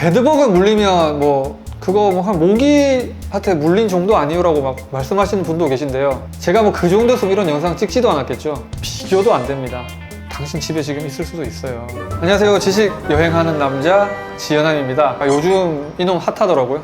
배드버그 물리면 뭐 그거 뭐 한 모기한테 물린 정도 아니오라고 막 말씀하시는 분도 계신데요. 제가 뭐 그 정도였으면 이런 영상 찍지도 않았겠죠. 비교도 안 됩니다. 당신 집에 지금 있을 수도 있어요. 안녕하세요. 지식 여행하는 남자 지연함입니다. 요즘 이놈 핫하더라고요.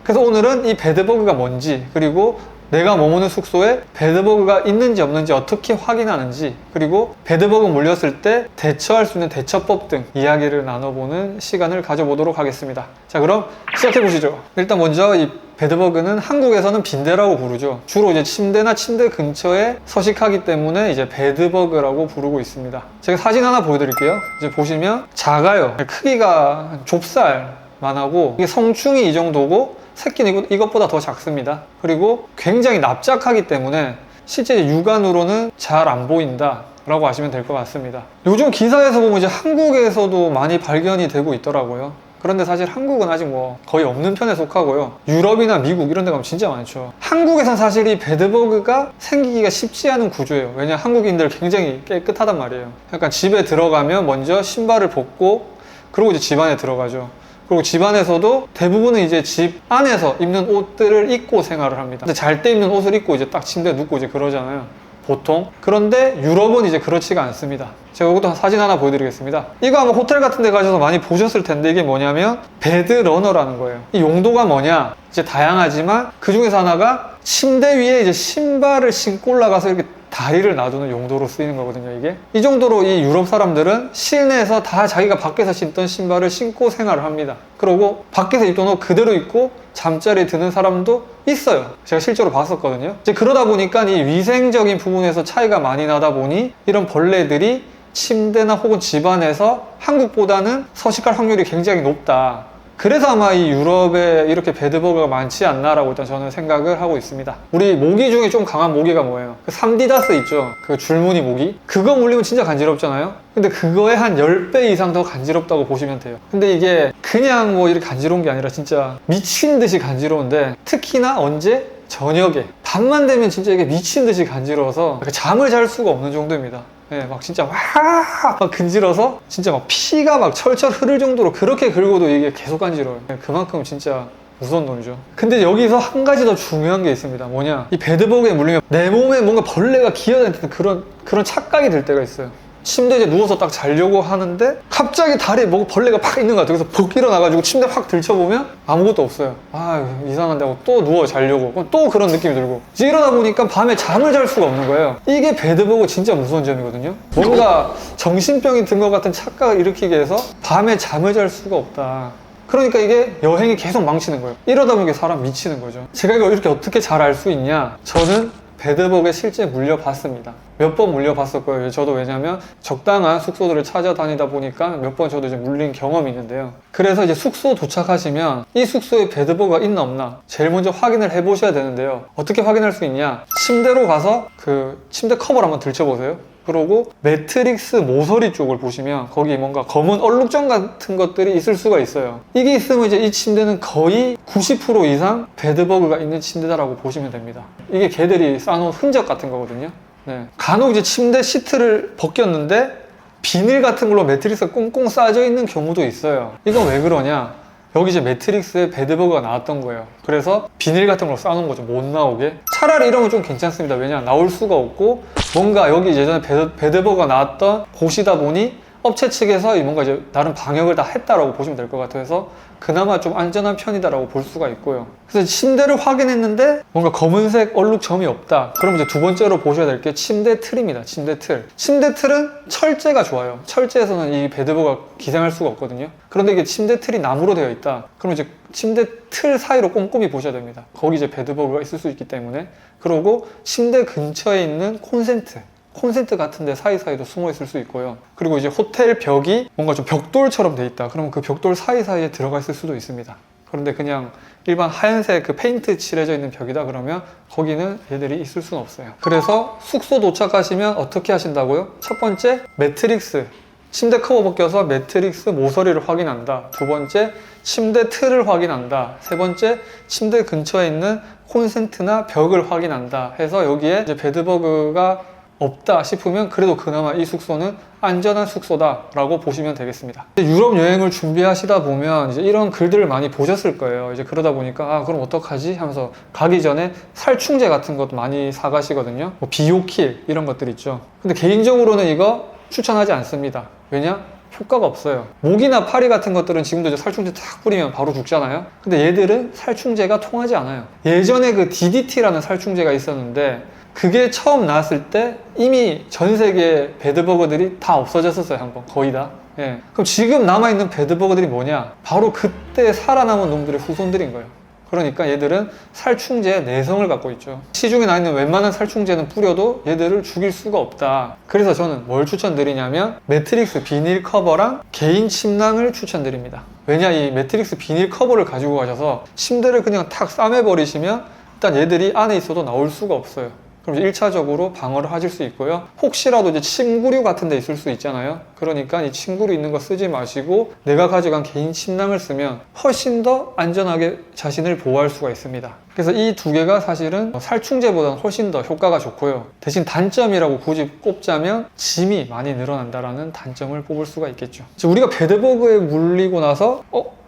그래서 오늘은 이 배드버그가 뭔지, 그리고 내가 머무는 숙소에 배드버그가 있는지 없는지 어떻게 확인하는지, 그리고 배드버그 물렸을 때 대처할 수 있는 대처법 등 이야기를 나눠보는 시간을 가져보도록 하겠습니다. 자, 그럼 시작해보시죠. 일단 먼저 이 배드버그는 한국에서는 빈대라고 부르죠. 주로 이제 침대나 침대 근처에 서식하기 때문에 이제 배드버그라고 부르고 있습니다. 제가 사진 하나 보여드릴게요. 이제 보시면 작아요. 크기가 좁쌀만 하고, 이게 성충이 이 정도고 새끼는 이것보다 더 작습니다. 그리고 굉장히 납작하기 때문에 실제 육안으로는 잘 안 보인다 라고 아시면 될 것 같습니다. 요즘 기사에서 보면 이제 한국에서도 많이 발견이 되고 있더라고요. 그런데 사실 한국은 아직 뭐 거의 없는 편에 속하고요. 유럽이나 미국 이런 데 가면 진짜 많죠. 한국에선 사실 이 배드버그가 생기기가 쉽지 않은 구조예요. 왜냐, 한국인들 굉장히 깨끗하단 말이에요. 약간 집에 들어가면 먼저 신발을 벗고, 그리고 이제 집 안에 들어가죠. 그리고 집 안에서도 대부분은 이제 집 안에서 입는 옷들을 입고 생활을 합니다. 잘 때 입는 옷을 입고 이제 딱 침대에 눕고 이제 그러잖아요, 보통. 그런데 유럽은 이제 그렇지가 않습니다. 제가 이것도 사진 하나 보여드리겠습니다. 이거 아마 호텔 같은 데 가셔서 많이 보셨을 텐데, 이게 뭐냐면 배드러너라는 거예요. 이 용도가 뭐냐, 이제 다양하지만 그 중에서 하나가 침대 위에 이제 신발을 신고 올라가서 이렇게 다리를 놔두는 용도로 쓰이는 거거든요, 이게. 이 정도로 이 유럽 사람들은 실내에서 다 자기가 밖에서 신던 신발을 신고 생활을 합니다. 그리고 밖에서 입던 옷 그대로 입고 잠자리에 드는 사람도 있어요. 제가 실제로 봤었거든요. 이제 그러다 보니까 이 위생적인 부분에서 차이가 많이 나다 보니 이런 벌레들이 침대나 혹은 집안에서 한국보다는 서식할 확률이 굉장히 높다. 그래서 아마 이 유럽에 이렇게 배드버그가 많지 않나라고 일단 저는 생각을 하고 있습니다. 우리 모기 중에 좀 강한 모기가 뭐예요? 그 삼디다스 있죠? 그 줄무늬 모기? 그거 물리면 진짜 간지럽잖아요? 근데 그거에 한 10배 이상 더 간지럽다고 보시면 돼요. 근데 이게 그냥 뭐 이렇게 간지러운 게 아니라 진짜 미친 듯이 간지러운데, 특히나 언제? 저녁에. 밤만 되면 진짜 이게 미친 듯이 간지러워서 잠을 잘 수가 없는 정도입니다. 네, 막 진짜 막 근질러서 진짜 막 피가 막 철철 흐를 정도로 그렇게 긁어도 이게 계속 간지러워요. 네, 그만큼 진짜 무서운 놈이죠. 근데 여기서 한 가지 더 중요한 게 있습니다. 뭐냐, 이 배드버그에 물리면 내 몸에 뭔가 벌레가 기어다니는 그런 착각이 들 때가 있어요. 침대에 이제 누워서 딱 자려고 하는데 갑자기 다리에 뭐가 벌레가 팍 있는 것 같아요. 그래서 푹 일어나가지고 침대 확 들쳐보면 아무것도 없어요. 아, 이상한데 하고 또 누워 자려고. 그럼 또 그런 느낌이 들고. 이제 이러다 보니까 밤에 잠을 잘 수가 없는 거예요. 이게 배드버그 진짜 무서운 점이거든요. 뭔가 정신병이 든 것 같은 착각을 일으키게 해서 밤에 잠을 잘 수가 없다. 그러니까 이게 여행이 계속 망치는 거예요. 이러다 보니까 사람 미치는 거죠. 제가 이거 이렇게 어떻게 잘 알 수 있냐? 저는 배드버그에 실제 물려봤습니다. 몇 번 물려봤었고요. 저도. 왜냐면 적당한 숙소들을 찾아다니다 보니까 몇 번 저도 이제 물린 경험이 있는데요. 그래서 이제 숙소 도착하시면 이 숙소에 배드버그가 있나 없나 제일 먼저 확인을 해보셔야 되는데요. 어떻게 확인할 수 있냐? 침대로 가서 그 침대 커버를 한번 들춰보세요. 그리고 매트릭스 모서리 쪽을 보시면 거기 뭔가 검은 얼룩점 같은 것들이 있을 수가 있어요. 이게 있으면 이제 이 침대는 거의 90% 이상 배드버그가 있는 침대다라고 보시면 됩니다. 이게 개들이 쌓아놓은 흔적 같은 거거든요. 네. 간혹 이제 침대 시트를 벗겼는데 비닐 같은 걸로 매트릭스가 꽁꽁 싸져 있는 경우도 있어요. 이건 왜 그러냐? 여기 이제 매트릭스에 배드버그가 나왔던 거예요. 그래서 비닐 같은 걸로 쌓아놓은 거죠. 못 나오게. 차라리 이러면 좀 괜찮습니다. 왜냐면 나올 수가 없고, 뭔가 여기 예전에 배드버그가 나왔던 곳이다 보니 업체 측에서 뭔가 이제 나름 방역을 다 했다라고 보시면 될 것 같아서 그나마 좀 안전한 편이다라고 볼 수가 있고요. 그래서 침대를 확인했는데 뭔가 검은색 얼룩점이 없다. 그럼 이제 두 번째로 보셔야 될 게 침대 틀입니다. 침대 틀. 침대 틀은 철제가 좋아요. 철제에서는 이 배드버그가 기생할 수가 없거든요. 그런데 이게 침대 틀이 나무로 되어 있다. 그럼 이제 침대 틀 사이로 꼼꼼히 보셔야 됩니다. 거기 이제 배드버그가 있을 수 있기 때문에. 그리고 침대 근처에 있는 콘센트 같은 데 사이사이도 숨어 있을 수 있고요. 그리고 이제 호텔 벽이 뭔가 좀 벽돌처럼 돼 있다. 그러면 그 벽돌 사이사이에 들어가 있을 수도 있습니다. 그런데 그냥 일반 하얀색 그 페인트 칠해져 있는 벽이다 그러면 거기는 얘들이 있을 수는 없어요. 그래서 숙소 도착하시면 어떻게 하신다고요? 첫 번째, 매트릭스. 침대 커버 벗겨서 매트릭스 모서리를 확인한다. 두 번째, 침대 틀을 확인한다. 세 번째, 침대 근처에 있는 콘센트나 벽을 확인한다 해서 여기에 이제 배드버그가 없다 싶으면 그래도 그나마 이 숙소는 안전한 숙소다라고 보시면 되겠습니다. 유럽 여행을 준비하시다 보면 이제 이런 글들을 많이 보셨을 거예요. 이제 그러다 보니까 아 그럼 어떡하지 하면서 가기 전에 살충제 같은 것도 많이 사가시거든요. 뭐 비오킬 이런 것들 있죠. 근데 개인적으로는 이거 추천하지 않습니다. 왜냐? 효과가 없어요. 모기나 파리 같은 것들은 지금도 이제 살충제 탁 뿌리면 바로 죽잖아요. 근데 얘들은 살충제가 통하지 않아요. 예전에 그 DDT라는 살충제가 있었는데 그게 처음 나왔을 때 이미 전 세계 배드버그들이 다 없어졌었어요. 한번 거의 다. 예. 그럼 지금 남아있는 배드버그들이 뭐냐? 바로 그때 살아남은 놈들의 후손들인 거예요. 그러니까 얘들은 살충제의 내성을 갖고 있죠. 시중에 나 있는 웬만한 살충제는 뿌려도 얘들을 죽일 수가 없다. 그래서 저는 뭘 추천드리냐면 매트릭스 비닐 커버랑 개인 침낭을 추천드립니다. 왜냐, 이 매트릭스 비닐 커버를 가지고 가셔서 침대를 그냥 탁 싸매버리시면 일단 얘들이 안에 있어도 나올 수가 없어요. 그럼 1차적으로 방어를 하실 수 있고요. 혹시라도 이제 침구류 같은 데 있을 수 있잖아요. 그러니까 이 침구류 있는 거 쓰지 마시고 내가 가져간 개인 침낭을 쓰면 훨씬 더 안전하게 자신을 보호할 수가 있습니다. 그래서 이 두 개가 사실은 살충제보다는 훨씬 더 효과가 좋고요. 대신 단점이라고 굳이 꼽자면 짐이 많이 늘어난다라는 단점을 뽑을 수가 있겠죠. 우리가 배드버그에 물리고 나서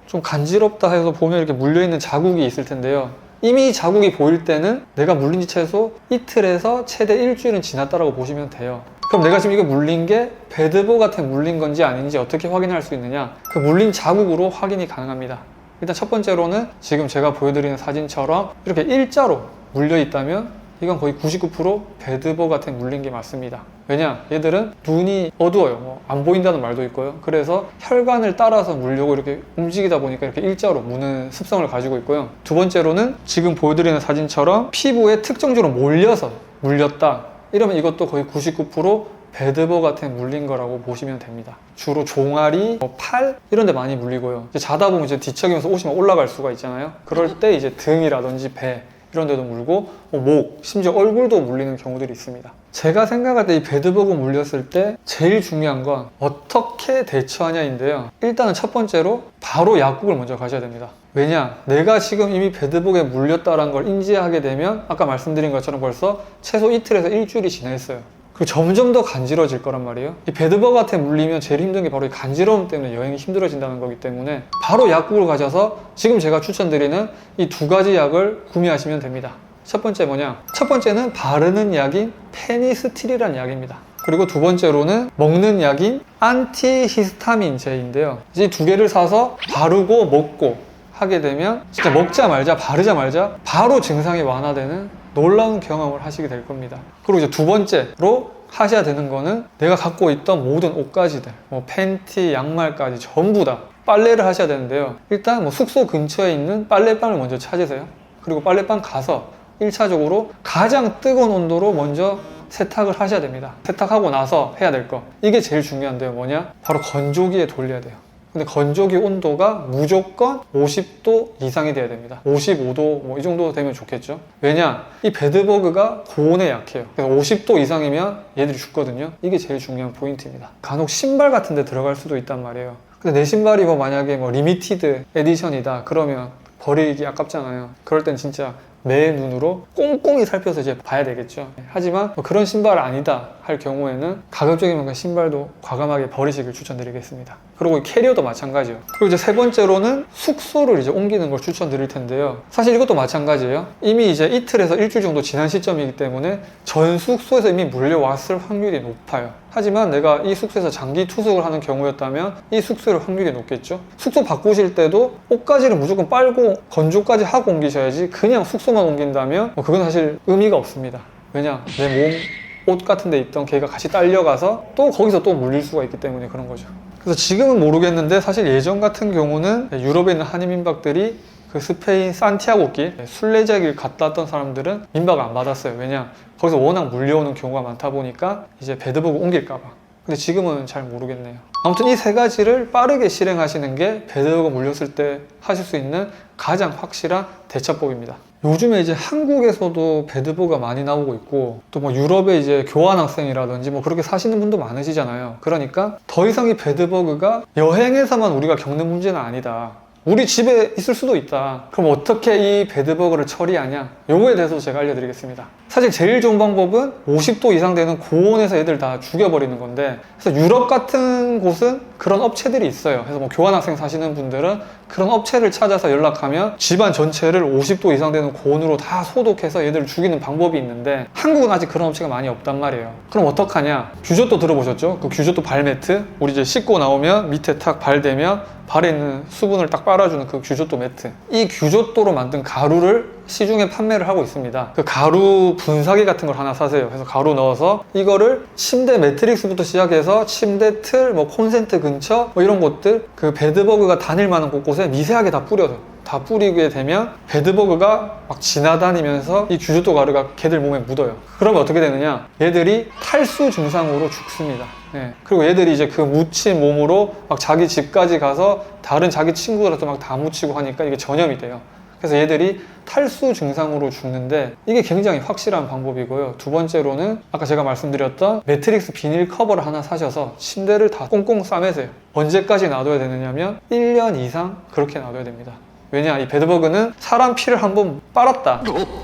좀 간지럽다 해서 보면 이렇게 물려있는 자국이 있을 텐데요. 이미 자국이 보일 때는 내가 물린 지 최소 이틀에서 최대 일주일은 지났다라고 보시면 돼요. 그럼 내가 지금 이거 물린 게 배드버그한테 물린 건지 아닌지 어떻게 확인할 수 있느냐? 그 물린 자국으로 확인이 가능합니다. 일단 첫 번째로는 지금 제가 보여드리는 사진처럼 이렇게 일자로 물려 있다면 이건 거의 99% 배드버그한테 물린 게 맞습니다. 왜냐? 얘들은 눈이 어두워요. 안 보인다는 말도 있고요. 그래서 혈관을 따라서 물려고 이렇게 움직이다 보니까 이렇게 일자로 무는 습성을 가지고 있고요. 두 번째로는 지금 보여드리는 사진처럼 피부에 특정적으로 몰려서 물렸다. 이러면 이것도 거의 99% 배드버그한테 물린 거라고 보시면 됩니다. 주로 종아리, 팔 이런 데 많이 물리고요. 이제 자다 보면 이제 뒤척이면서 옷이 막 올라갈 수가 있잖아요. 그럴 때 이제 등이라든지 배 이런 데도 물고 목, 심지어 얼굴도 물리는 경우들이 있습니다. 제가 생각할 때 이 배드버그 물렸을 때 제일 중요한 건 어떻게 대처하냐인데요. 일단은 첫 번째로 바로 약국을 먼저 가셔야 됩니다. 왜냐? 내가 지금 이미 배드버그에 물렸다는 걸 인지하게 되면 아까 말씀드린 것처럼 벌써 최소 이틀에서 일주일이 지나 있어요. 그리고 점점 더 간지러워질 거란 말이에요. 이 배드버그한테 물리면 제일 힘든 게 바로 이 간지러움 때문에 여행이 힘들어진다는 거기 때문에 바로 약국을 가셔서 지금 제가 추천드리는 이 두 가지 약을 구매하시면 됩니다. 첫 번째 뭐냐? 첫 번째는 바르는 약인 페니스틸이라는 약입니다. 그리고 두 번째로는 먹는 약인 안티히스타민제인데요. 이 두 개를 사서 바르고 먹고 하게 되면 진짜 먹자마자 바르자마자 바로 증상이 완화되는 놀라운 경험을 하시게 될 겁니다. 그리고 이제 두 번째로 하셔야 되는 거는 내가 갖고 있던 모든 옷가지들, 팬티, 양말까지 전부 다 빨래를 하셔야 되는데요. 일단 숙소 근처에 있는 빨래방을 먼저 찾으세요. 그리고 빨래방 가서 1차적으로 가장 뜨거운 온도로 먼저 세탁을 하셔야 됩니다. 세탁하고 나서 해야 될 거, 이게 제일 중요한데요. 뭐냐? 바로 건조기에 돌려야 돼요. 근데 건조기 온도가 무조건 50도 이상이 돼야 됩니다. 55도 이 정도 되면 좋겠죠. 왜냐? 이 배드버그가 고온에 약해요. 그래서 50도 이상이면 얘들이 죽거든요. 이게 제일 중요한 포인트입니다. 간혹 신발 같은 데 들어갈 수도 있단 말이에요. 근데 내 신발이 만약에 리미티드 에디션이다 그러면 버리기 아깝잖아요. 그럴 땐 진짜 내 눈으로 꼼꼼히 살펴서 이제 봐야 되겠죠. 하지만 그런 신발 아니다 할 경우에는 가급적이면 그 신발도 과감하게 버리시길 추천드리겠습니다. 그리고 캐리어도 마찬가지예요. 그리고 이제 세 번째로는 숙소를 이제 옮기는 걸 추천드릴 텐데요. 사실 이것도 마찬가지예요. 이미 이제 이틀에서 일주일 정도 지난 시점이기 때문에 전 숙소에서 이미 물려왔을 확률이 높아요. 하지만 내가 이 숙소에서 장기 투숙을 하는 경우였다면 이 숙소일 확률이 높겠죠. 숙소 바꾸실 때도 옷가지를 무조건 빨고 건조까지 하고 옮기셔야지 그냥 숙소만 옮긴다면 그건 사실 의미가 없습니다. 왜냐? 내 몸, 옷 같은 데 있던 개가 같이 딸려가서 또 거기서 또 물릴 수가 있기 때문에 그런 거죠. 그래서 지금은 모르겠는데 사실 예전 같은 경우는 유럽에 있는 한인 민박들이 그 스페인 산티아고길, 순례자길 갔다 왔던 사람들은 민박을 안 받았어요. 왜냐? 거기서 워낙 물려오는 경우가 많다 보니까 이제 배드버그 옮길까봐. 근데 지금은 잘 모르겠네요. 아무튼 이 세 가지를 빠르게 실행하시는 게 배드버그 물렸을 때 하실 수 있는 가장 확실한 대처법입니다. 요즘에 이제 한국에서도 배드버그가 많이 나오고 있고 또 유럽에 이제 교환학생이라든지 그렇게 사시는 분도 많으시잖아요. 그러니까 더 이상 이 배드버그가 여행에서만 우리가 겪는 문제는 아니다. 우리 집에 있을 수도 있다. 그럼 어떻게 이 베드버그를 처리하냐? 요거에 대해서 제가 알려드리겠습니다. 사실 제일 좋은 방법은 50도 이상 되는 고온에서 얘들 다 죽여버리는 건데, 그래서 유럽 같은 곳은 그런 업체들이 있어요. 그래서 뭐 교환학생 사시는 분들은 그런 업체를 찾아서 연락하면 집안 전체를 50도 이상 되는 고온으로 다 소독해서 얘들을 죽이는 방법이 있는데, 한국은 아직 그런 업체가 많이 없단 말이에요. 그럼 어떡하냐? 규조토 들어보셨죠? 그 규조토 발매트, 우리 이제 씻고 나오면 밑에 탁 발 대면 발에 있는 수분을 딱 빨아주는 그 규조토 매트. 이 규조토로 만든 가루를 시중에 판매를 하고 있습니다. 그 가루 분사기 같은 걸 하나 사세요. 그래서 가루 넣어서 이거를 침대 매트릭스부터 시작해서 침대 틀, 뭐 콘센트 근처, 뭐 이런 곳들, 그 베드버그가 다닐 만한 곳곳에 미세하게 다 뿌려서 다 뿌리게 되면 베드버그가 막 지나다니면서 이 규조토 가루가 걔들 몸에 묻어요. 그러면 어떻게 되느냐? 얘들이 탈수 증상으로 죽습니다. 네. 그리고 얘들이 이제 그 묻힌 몸으로 막 자기 집까지 가서 다른 자기 친구들한테 막 다 묻히고 하니까 이게 전염이 돼요. 그래서 얘들이 탈수 증상으로 죽는데, 이게 굉장히 확실한 방법이고요. 두 번째로는 아까 제가 말씀드렸던 매트릭스 비닐 커버를 하나 사셔서 침대를 다 꽁꽁 싸매세요. 언제까지 놔둬야 되느냐면 1년 이상 그렇게 놔둬야 됩니다. 왜냐, 이 베드버그는 사람 피를 한번 빨았다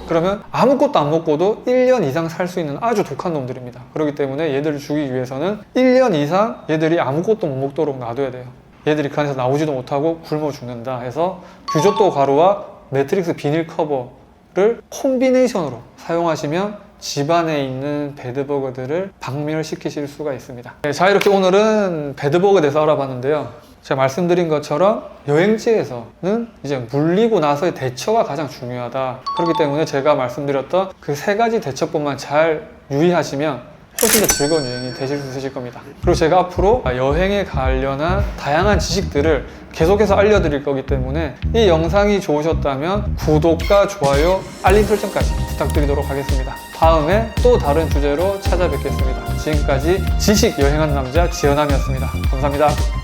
그러면 아무것도 안 먹고도 1년 이상 살 수 있는 아주 독한 놈들입니다. 그렇기 때문에 얘들을 죽이기 위해서는 1년 이상 얘들이 아무것도 못 먹도록 놔둬야 돼요. 얘들이 그 안에서 나오지도 못하고 굶어 죽는다 해서 규조토 가루와 매트릭스 비닐 커버를 콤비네이션으로 사용하시면 집안에 있는 베드버그들을 박멸시키실 수가 있습니다. 네, 자, 이렇게 오늘은 베드버그에 대해서 알아봤는데요. 제가 말씀드린 것처럼 여행지에서는 이제 물리고 나서의 대처가 가장 중요하다. 그렇기 때문에 제가 말씀드렸던 그 3가지 대처법만 잘 유의하시면 훨씬 더 즐거운 여행이 되실 수 있으실 겁니다. 그리고 제가 앞으로 여행에 관련한 다양한 지식들을 계속해서 알려드릴 거기 때문에 이 영상이 좋으셨다면 구독과 좋아요, 알림 설정까지 부탁드리도록 하겠습니다. 다음에 또 다른 주제로 찾아뵙겠습니다. 지금까지 지식 여행한 남자 지현함이었습니다. 감사합니다.